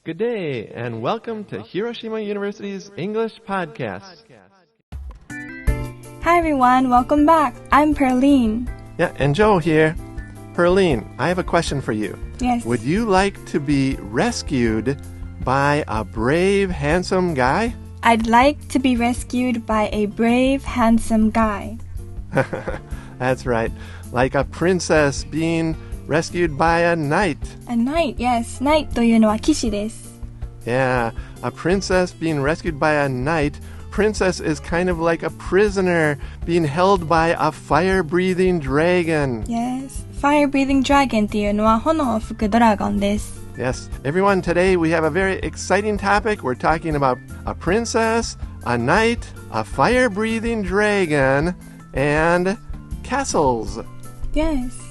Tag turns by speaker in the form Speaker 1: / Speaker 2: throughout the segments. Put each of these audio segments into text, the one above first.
Speaker 1: Good day, and welcome to Hiroshima University's English Podcast.
Speaker 2: Hi everyone, welcome back. I'm Perline.
Speaker 1: Yeah, and Joe here. Perline, I have a question for you.
Speaker 2: Yes.
Speaker 1: Would you like to be rescued by a brave, handsome guy?
Speaker 2: I'd like to be rescued by a brave, handsome guy.
Speaker 1: That's right. Like a princess being rescued by a knight.
Speaker 2: A knight, yes. Knight というのは騎士です。
Speaker 1: Yeah, a princess being rescued by a knight. Princess is kind of like a prisoner being held by a fire-breathing dragon.
Speaker 2: Yes. Fire-breathing dragon っていうのは炎を吹くドラゴンです。
Speaker 1: Yes. Everyone, today we have a very exciting topic. We're talking about a princess, a knight, a fire-breathing dragon, and castles.
Speaker 2: Yes.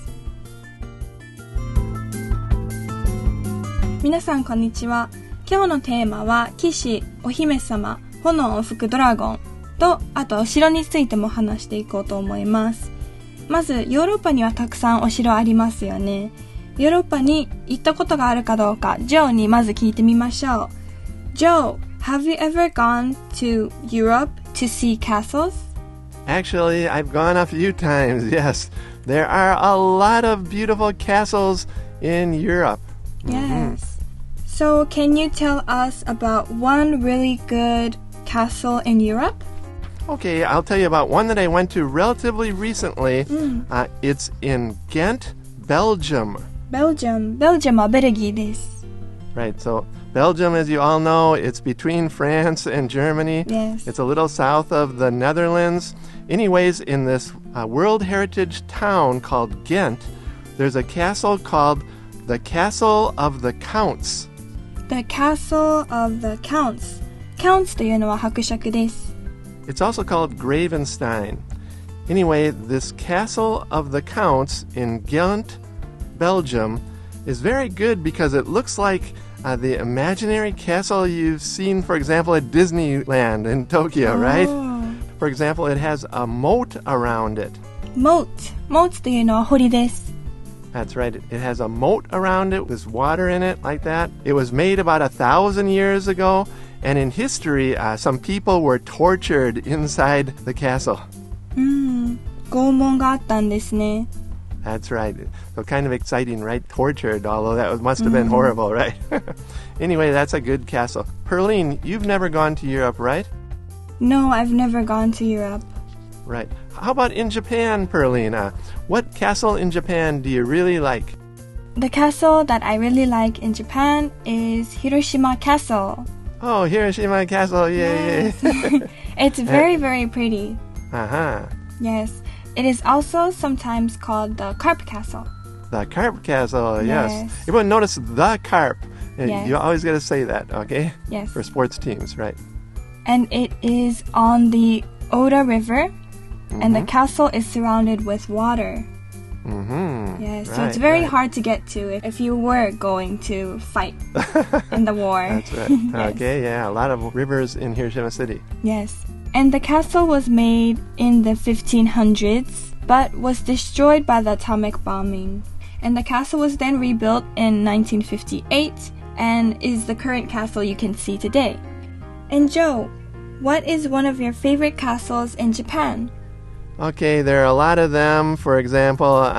Speaker 2: 皆さんこんにちは。今日のテーマは騎士、お姫様、炎を吹くドラゴンと、あとお城についても話していこうと思います。まずヨーロッパにはたくさんお城ありますよね。ヨーロッパに行ったことがあるかどうか、ジョーにまず聞いてみましょう。ジョー、have you ever gone to Europe to see castles?
Speaker 1: Actually, I've gone a few times, yes. There are a lot of beautiful castles in Europe.
Speaker 2: Yes. So, can you tell us about one really good castle in Europe?
Speaker 1: Okay, I'll tell you about one that I went to relatively recently. It's in Ghent, Belgium.
Speaker 2: Belgium はベルギーです。
Speaker 1: Right, so Belgium, as you all know, it's between France and Germany.
Speaker 2: Yes.
Speaker 1: It's a little south of the Netherlands. Anyways, in this World Heritage town called Ghent, there's a castle called the Castle of the Counts.
Speaker 2: The Castle of the Counts. Counts というのは伯爵です。
Speaker 1: It's also called Gravenstein. Anyway, this Castle of the Counts in Ghent, Belgium, is very good because it looks like the imaginary castle you've seen, for example, at Disneyland in Tokyo, right? For example, it has a moat around it.
Speaker 2: Moat というのは堀です。
Speaker 1: That's right. It has a moat around it with water in it like that. It was made about 1,000 years ago, and in history, some people were tortured inside the castle.
Speaker 2: 拷問があったんですね。
Speaker 1: That's right. So kind of exciting, right? Tortured, although that must have been horrible, right? Anyway, that's a good castle. Perline, you've never gone to Europe, right?
Speaker 2: No, I've never gone to Europe.
Speaker 1: Right. How about in Japan, Perline? What castle in Japan do you really like?
Speaker 2: The castle that I really like in Japan is Hiroshima Castle.
Speaker 1: Oh, Hiroshima Castle, yay!
Speaker 2: Yes. It's very, very pretty.
Speaker 1: Uh-huh.
Speaker 2: Yes. It is also sometimes called the Carp Castle.
Speaker 1: The Carp Castle, yes.
Speaker 2: Yes.
Speaker 1: Everyone notice the carp.
Speaker 2: Yes.
Speaker 1: You always got to say that, okay?
Speaker 2: Yes.
Speaker 1: For sports teams, right?
Speaker 2: And it is on the Oda River, and the castle is surrounded with water. Yes, so it's very hard to get to if you were going to fight in the war.
Speaker 1: That's right.
Speaker 2: Yes.
Speaker 1: Okay, yeah, a lot of rivers in Hiroshima City.
Speaker 2: Yes. And the castle was made in the 1500s, but was destroyed by the atomic bombing. And the castle was then rebuilt in 1958 and is the current castle you can see today. And Joe, what is one of your favorite castles in Japan?
Speaker 1: Okay, there are a lot of them. For example,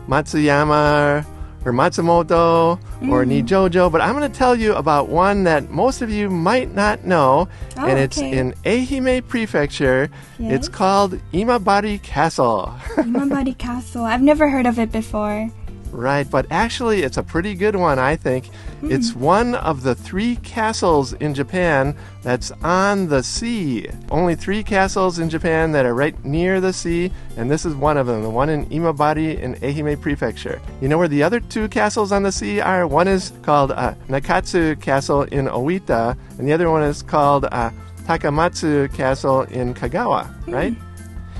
Speaker 1: Matsuyama or Matsumoto or Nijojo. But I'm going to tell you about one that most of you might not know. And it's in Ehime Prefecture.
Speaker 2: Yes.
Speaker 1: It's called Imabari Castle.
Speaker 2: Imabari Castle. I've never heard of it before.
Speaker 1: Right, but actually it's a pretty good one, I think. It's one of the 3 castles in Japan that's on the sea. Only 3 castles in Japan that are right near the sea, and this is one of them, the one in Imabari in Ehime Prefecture. You know where the other 2 castles on the sea are? One is called Nakatsu Castle in Oita, and the other one is called Takamatsu Castle in Kagawa, right?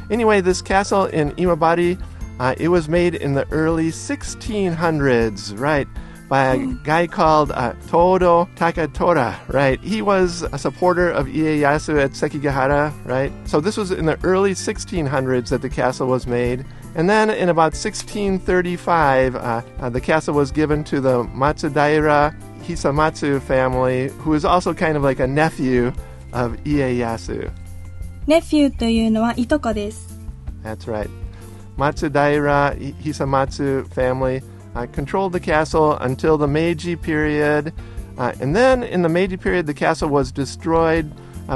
Speaker 1: Anyway, this castle in Imabari, it was made in the early 1600s, right, by a guy called Todo Takatora, right? He was a supporter of Ieyasu at Sekigahara, right? So this was in the early 1600s that the castle was made. And then in about 1635, the castle was given to the Matsudaira Hisamatsu family, who is also kind of like a nephew of Ieyasu.
Speaker 2: ネフューというのはいとこです。
Speaker 1: That's right. Matsudaira Hisamatsu family controlled the castle until the Meiji period. And then in the Meiji period, the castle was destroyed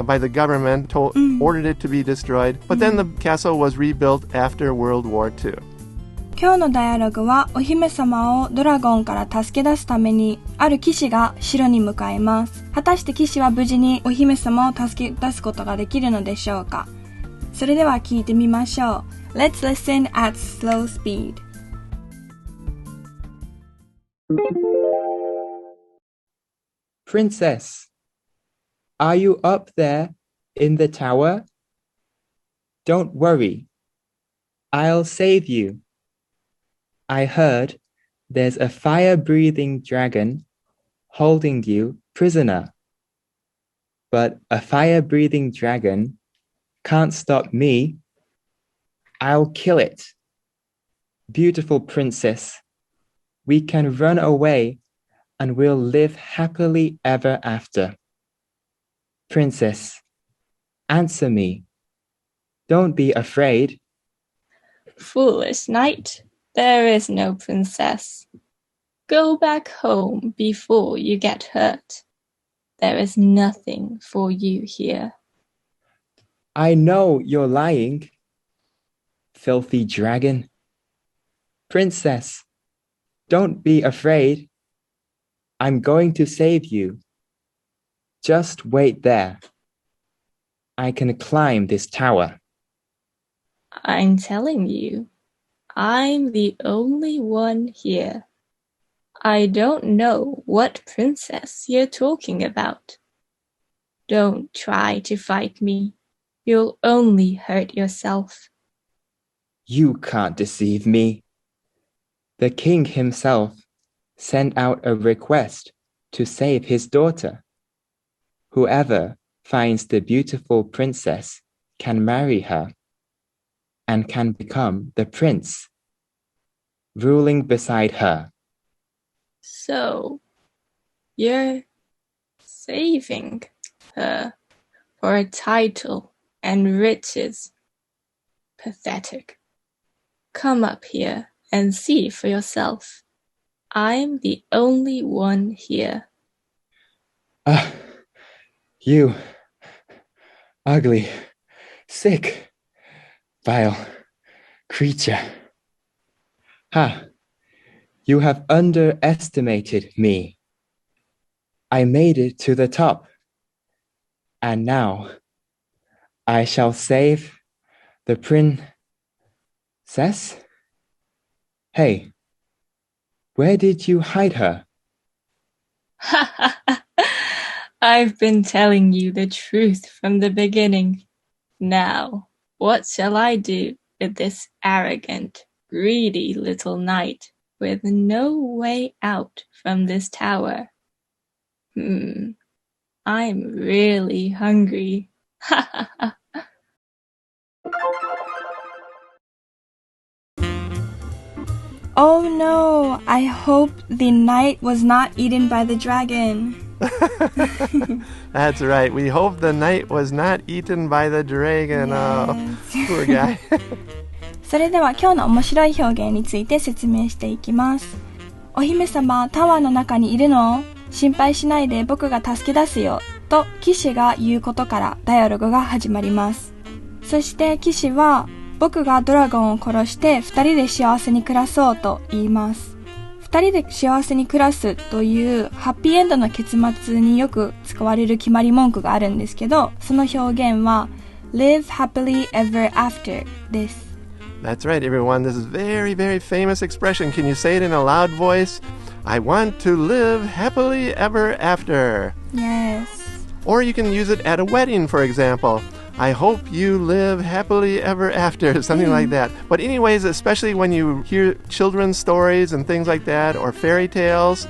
Speaker 1: by the government, ordered it to be destroyed. But then the castle was rebuilt after World War II.
Speaker 2: 今日のダイアログはお姫様をドラゴンから助け出すためにある騎士が城に向かいます。果たして騎士は無事にお姫様を助け出すことができるのでしょうか。それでは聞いてみましょう。Let's listen at slow speed.
Speaker 3: Princess, are you up there in the tower? Don't worry, I'll save you.I heard there's a fire-breathing dragon holding you prisoner. But a fire-breathing dragon can't stop me. I'll kill it. Beautiful princess, we can run away and we'll live happily ever after. Princess, answer me. Don't be afraid.
Speaker 4: Foolish knight.There is no princess. Go back home before you get hurt. There is nothing for you here.
Speaker 3: I know you're lying. Filthy dragon. Princess, don't be afraid. I'm going to save you. Just wait there. I can climb this tower.
Speaker 4: I'm telling you.I'm the only one here. I don't know what princess you're talking about. Don't try to fight me. You'll only hurt yourself.
Speaker 3: You can't deceive me. The king himself sent out a request to save his daughter. Whoever finds the beautiful princess can marry her.And can become the prince, ruling beside her.
Speaker 4: So, you're saving her for a title and riches. Pathetic. Come up here and see for yourself. I'm the only one here.
Speaker 3: You ugly, sick.Vile creature. Ha! You have underestimated me. I made it to the top. And now I shall save the princess? Hey, where did you hide her?
Speaker 4: I've been telling you the truth from the beginning. Now,What shall I do with this arrogant, greedy little knight with no way out from this tower? I'm really hungry.
Speaker 2: Oh no, I hope the knight was not eaten by the dragon.
Speaker 1: That's right. We hope the knight was not eaten by the dragon.
Speaker 2: Yes.
Speaker 1: Oh, poor guy.
Speaker 2: それでは今日の面白い表現について説明していきます。お姫様、タワーの中にいるの？心配しないで僕が助け出すよ。と騎士が言うことからダイアログが始まります。そして騎士は僕がドラゴンを殺して二人で幸せに暮らそうと言います。二人で幸せに暮らすというハッピーエンドの結末によく使われる決まり文句があるんですけど、その表現は live happily ever after です。
Speaker 1: That's right, everyone. This is very, very famous expression. Can you say it in a loud voice? I want to live happily ever after.
Speaker 2: Yes.
Speaker 1: Or you can use it at a wedding, for example. I hope you live happily ever after, something like that. But anyways, especially when you hear children's stories and things like that, or fairy tales,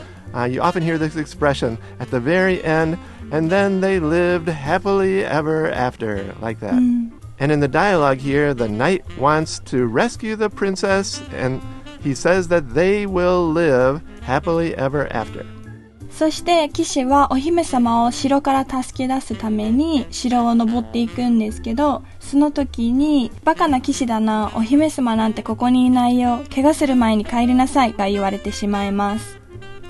Speaker 1: you often hear this expression at the very end, and then they lived happily ever after, like that. And in the dialogue here, the knight wants to rescue the princess, and he says that they will live happily ever after.
Speaker 2: そして騎士はお姫様を城から助け出すために城を登っていくんですけど、その時にバカな騎士だな、お姫様なんてここにいないよ、怪我する前に帰りなさいが言われてしまいます。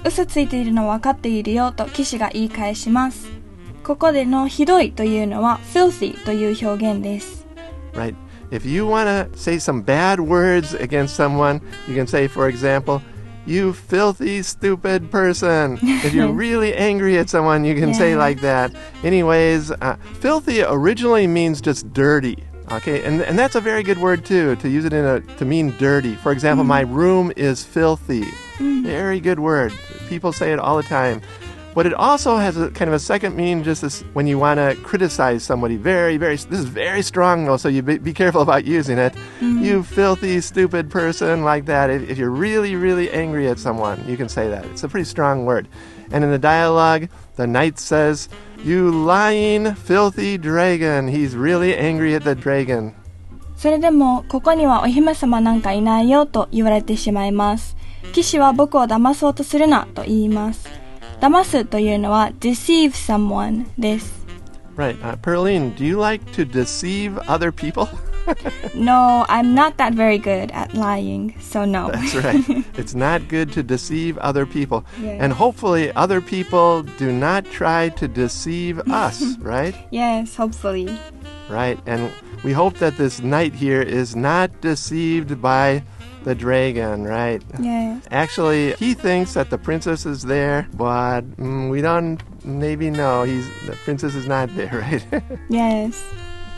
Speaker 2: 嘘ついているの分かっているよと騎士が言い返します。ここでのひどいというのは filthy という表現です。
Speaker 1: Right. If you want to say some bad words against someone, you can say, for example,You filthy, stupid person. If you're really angry at someone, you can say like that. Anyways, filthy originally means just dirty. Okay, and that's a very good word too, to use it to mean dirty. For example, my room is filthy. Very good word. People say it all the time. But it also has a kind of a second meaning, just as when you want to criticize somebody. This is very strong though, so you be careful about using it. You filthy, stupid person, like that. If you're really, really angry at someone, you can say that. It's a pretty strong word. And in the dialogue, the knight says, You lying, filthy dragon. He's really angry at the dragon.
Speaker 2: それでも、ここにはお姫様なんかいないよと言われてしまいます。騎士は僕を騙そうとするなと言います。騙すというのは deceive someone です。
Speaker 1: Right. Perline, do you like to deceive other people?
Speaker 2: No, I'm not that very good at lying, so no.
Speaker 1: That's right. It's not good to deceive other people.
Speaker 2: Yes.
Speaker 1: And hopefully other people do not try to deceive us, right?
Speaker 2: Yes, hopefully.
Speaker 1: Right. And we hope that this knight here is not deceived by the dragon, right?
Speaker 2: Yes.
Speaker 1: Actually, he thinks that the princess is there, but we don't maybe know. The princess is not there, right?
Speaker 2: Yes.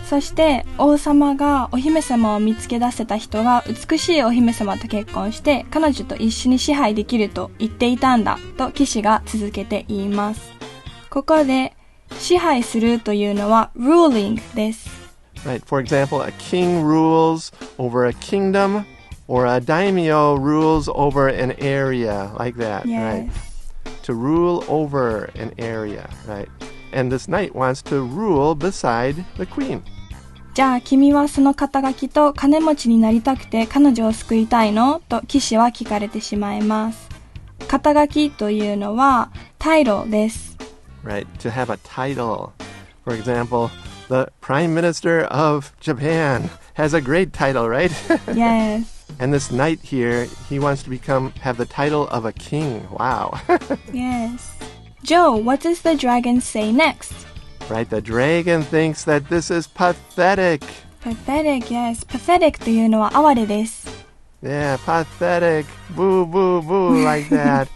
Speaker 2: そして王様がお姫様を見つけ出せた人が美しいお姫様と結婚して彼女と一緒に支配できると言っていたんだと騎士が続けて言います。ここで支配するというのは ruling です。
Speaker 1: Right. For example, a king rules over a kingdom.Or a daimyo rules over an area, like that,
Speaker 2: yes.
Speaker 1: right? To rule over an area, right? And this knight wants to rule beside the queen.
Speaker 2: じゃあ君はその肩書きと金持ちになりたくて彼女を救いたいのと騎士は聞かれてしまいます。肩書きというのはタイトルです。
Speaker 1: Right, to have a title. For example, the Prime Minister of Japan has a great title, right?
Speaker 2: Yes.And
Speaker 1: this knight here, he wants to have the title of a king. Wow.
Speaker 2: Yes. Joe, what does the dragon say next?
Speaker 1: Right, the dragon thinks that this is pathetic.
Speaker 2: Pathetic, yes. Pathetic というのは哀れです。
Speaker 1: Yeah, pathetic. Boo, boo, boo, like that.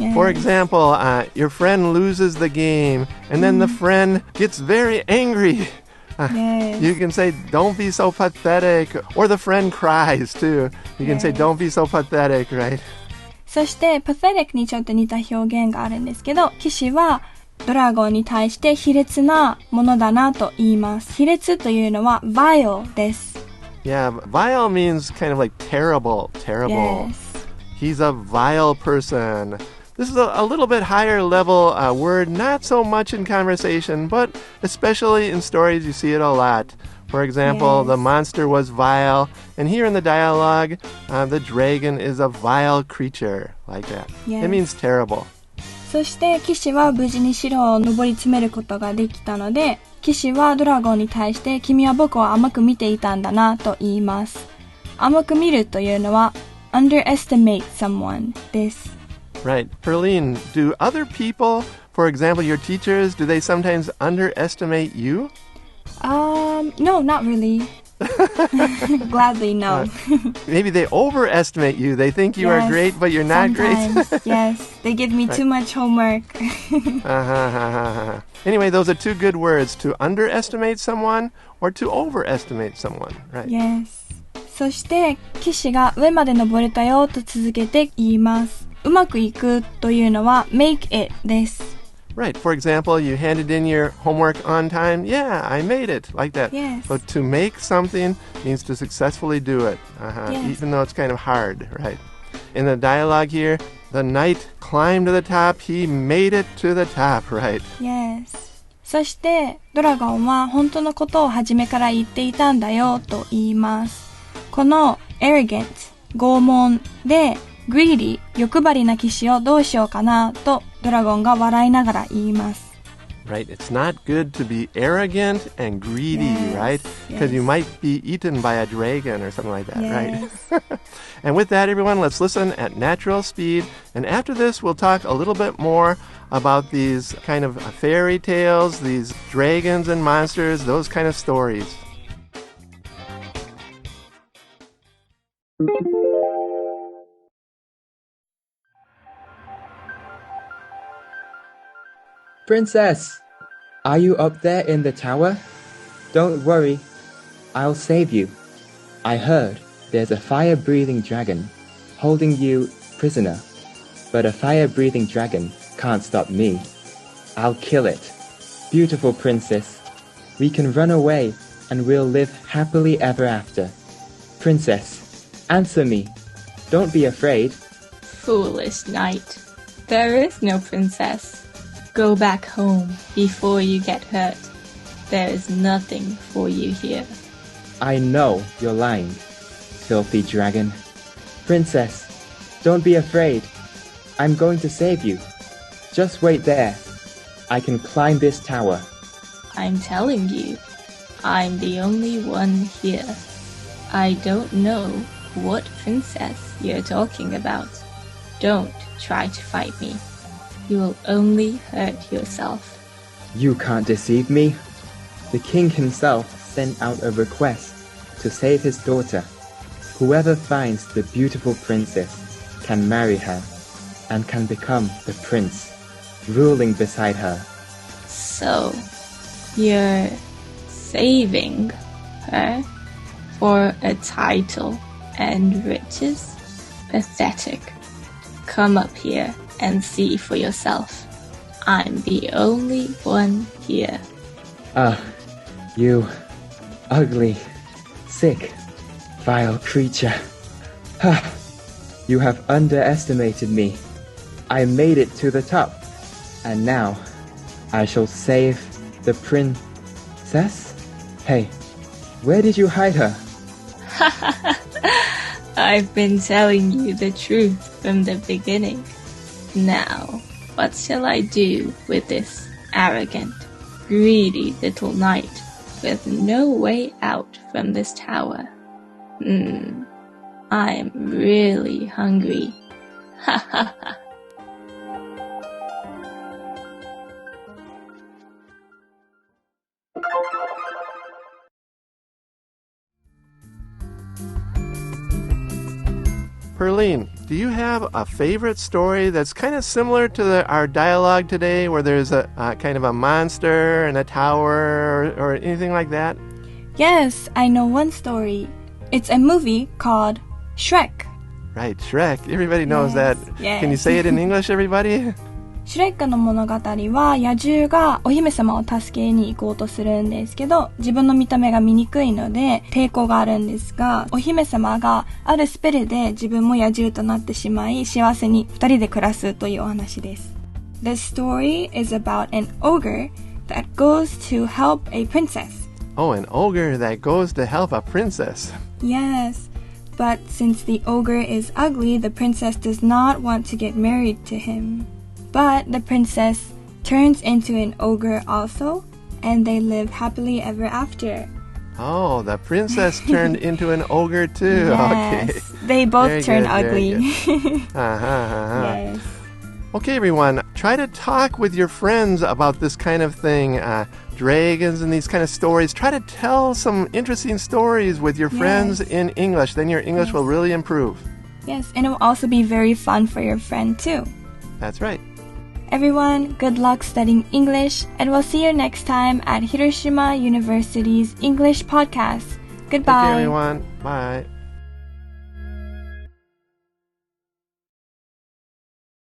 Speaker 2: Yes.
Speaker 1: For example, your friend loses the game, and then the friend gets very angry.Yes. You can say, don't be so pathetic. Or the friend cries, too. You can say, don't be so pathetic, right?
Speaker 2: そして、pathetic にちょっと似た表現があるんですけど、騎士はドラゴンに対して卑劣なものだなと言います。卑劣というのは vile です。
Speaker 1: Yeah, vile means kind of like terrible.
Speaker 2: Yes.
Speaker 1: He's a vile person.This is a little bit higher level word, not so much in conversation, but especially in stories you see it a lot. For example, the monster was vile, and here in the dialogue, the dragon is a vile creature, like that.
Speaker 2: Yes.
Speaker 1: It means terrible.
Speaker 2: そして騎士は無事に城を登り詰めることができたので、騎士はドラゴンに対して君は僕を甘く見ていたんだなと言います。甘く見るというのは underestimate someone です。
Speaker 1: Right. Perline, do other people, for example, your teachers, do they sometimes underestimate you?
Speaker 2: No, not really. Gladly, no.
Speaker 1: Maybe they overestimate you. They think you are great, but you're not
Speaker 2: sometimes,
Speaker 1: great.
Speaker 2: Yes. They give me too much homework.
Speaker 1: Anyway, those are two good words, to underestimate someone or to overestimate someone. Right.
Speaker 2: Yes. そして、騎士が上まで登れたよと続けて言います。うまくいくというのは make it です。
Speaker 1: Right. For example, you handed in your homework on time. Yeah, I made it. Like that.
Speaker 2: Yes.
Speaker 1: So to make something means to successfully do it.
Speaker 2: Yes.
Speaker 1: Even though it's kind of hard, right? In the dialogue here, the knight climbed to the top. He made it to the top, right?
Speaker 2: Yes. そして、ドラゴンは本当のことを初めから言っていたんだよと言います。この arrogant、傲慢で、greedy、欲張りな騎士をどうしようかなとドラゴンが笑いながら言います。
Speaker 1: Right, it's not good to be arrogant and greedy, right? Because you might be eaten by a dragon or something like that, right? And with that, everyone, let's listen at natural speed. And after this, we'll talk a little bit more about these kind of fairy tales, these dragons and monsters, those kind of stories.
Speaker 3: Princess, are you up there in the tower? Don't worry, I'll save you. I heard there's a fire-breathing dragon holding you prisoner, but a fire-breathing dragon can't stop me. I'll kill it. Beautiful princess, we can run away and we'll live happily ever after. Princess, answer me. Don't be afraid.
Speaker 4: Foolish knight. There is no princess. Go back home before you get hurt. There is nothing for you here.
Speaker 3: I know you're lying, filthy dragon. Princess, don't be afraid. I'm going to save you. Just wait there. I can climb this tower.
Speaker 4: I'm telling you, I'm the only one here. I don't know what princess you're talking about. Don't try to fight me. You will only hurt yourself.
Speaker 3: You can't deceive me. The king himself sent out a request to save his daughter. Whoever finds the beautiful princess can marry her and can become the prince, ruling beside her.
Speaker 4: So, you're saving her for a title and riches? Pathetic. Come up here and see for yourself. I'm the only one here.
Speaker 3: You ugly, sick, vile creature. You have underestimated me. I made it to the top, and now I shall save the princess? Hey, where did you hide her?
Speaker 4: I've been telling you the truth from the beginning. Now, what shall I do with this arrogant, greedy little knight with no way out from this tower? I'm really hungry. Ha ha ha.
Speaker 1: Perline, do you have a favorite story that's kind of similar to our dialogue today, where there's a kind of a monster in a tower or anything like that?
Speaker 2: Yes, I know one story. It's a movie called Shrek.
Speaker 1: Right, Shrek. Everybody knows that.
Speaker 2: Yes.
Speaker 1: Can you say it in English, everybody?
Speaker 2: シュレックの物語は野獣がお姫様を助けに行こうとするんですけど、自分の見た目が見にくいので抵抗があるんですが、お姫様があるスペルで自分も野獣となってしまい、幸せに二人で暮らすというお話です。The story is about an ogre that goes to help a princess.
Speaker 1: Oh, an ogre that goes to help a princess.
Speaker 2: Yes, but since the ogre is ugly, the princess does not want to get married to him. But the princess turns into an ogre also, and they live happily ever after.
Speaker 1: Oh, the princess turned into an ogre too.
Speaker 2: Yes,
Speaker 1: okay.
Speaker 2: They both
Speaker 1: Very
Speaker 2: turn
Speaker 1: good,
Speaker 2: ugly.
Speaker 1: Yes.
Speaker 2: Yes.
Speaker 1: Okay, everyone, try to talk with your friends about this kind of thing, dragons and these kind of stories. Try to tell some interesting stories with your friends in English. Then your English will really improve.
Speaker 2: Yes, and it will also be very fun for your friend too.
Speaker 1: That's right.
Speaker 2: Everyone, good luck studying English, and we'll see you next time at Hiroshima University's English podcast. Goodbye.
Speaker 1: Take care, everyone. Bye.